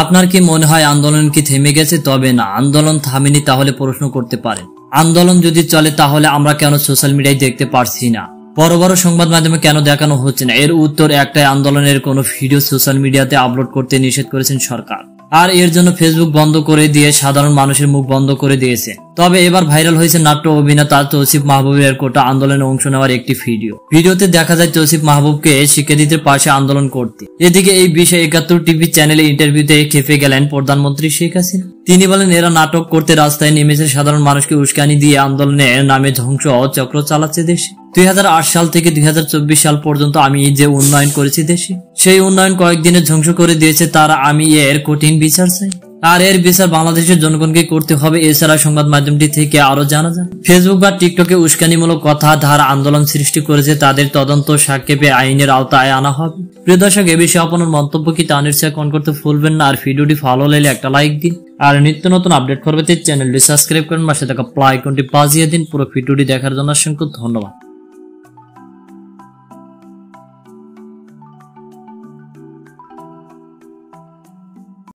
আপনার কি মনে হয় আন্দোলন কি থেমে গেছে? তবে না, আন্দোলন থামেনি। তাহলে প্রশ্ন করতে পারেন, আন্দোলন যদি চলে তাহলে আমরা কেন সোশ্যাল মিডিয়ায় দেখতে পারছি না? বড় বড় সংবাদ মাধ্যমে কেন দেখানো হচ্ছে না? এর উত্তর একটাই, আন্দোলনের কোনো ভিডিও সোশ্যাল মিডিয়াতে আপলোড করতে নিষেধ করেছেন সরকার, আর এর জন্য ফেসবুক বন্ধ করে দিয়ে সাধারণ মানুষের মুখ বন্ধ করে দিয়েছে। তবে এবার ভাইরাল হয়েছে নাট্য অভিনেতা তৌসিফ মাহবুবের কোটা আন্দোলনে অংশ নেওয়ার একটি ভিডিওতে দেখা যায় তৌসিফ মাহবুবকে শিক্ষার্থীদের পাশে আন্দোলন করতে। এদিকে এই বিষয়ে ৭১ টিভি চ্যানেলে ইন্টারভিউতে খেপে গেলেন প্রধানমন্ত্রী শেখ হাসিনা। তিনি বলেন, এরা নাটক করতে রাস্তায় নেমেছে, সাধারণ মানুষকে উস্কানি দিয়ে আন্দোলনের নামে ধ্বংস চক্র চালাচ্ছে দেশে। ২০০৮ সাল থেকে ২০২৪ সাল পর্যন্ত আমি যে উন্নয়ন করেছি দেশে, সেই উন্নয়ন কয়েকদিনে ধ্বংস করে দিয়েছে তারা। আমি এর কঠিন বিচার চাই, আর এর বিচার বাংলাদেশের জনগণকে করতে হবে। এছাড়া সংবাদ মাধ্যমটি থেকে আরো জানা যায়, ফেসবুক বা টিকটকে উস্কানিমূলক কথা ধারা আন্দোলন সৃষ্টি করেছে, তাদের তদন্ত সাক্ষেপে আইনের আওতায় আনা হবে। প্রিয় দর্শক, এ বিষয়ে আপনার মন্তব্য কি তা নিশ্চয়ই কমেন্ট করতে ভুলবেন না। আর ভিডিওটি ভালো লাগলে একটা লাইক দিন, আর নিত্য নতুন আপডেট করবে চ্যানেলটি সাবস্ক্রাইব করেন, পাশে থাকা প্লে আইকনটি বাজিয়ে দিন। পুরো ভিডিওটি দেখার জন্য অসংখ্য ধন্যবাদ।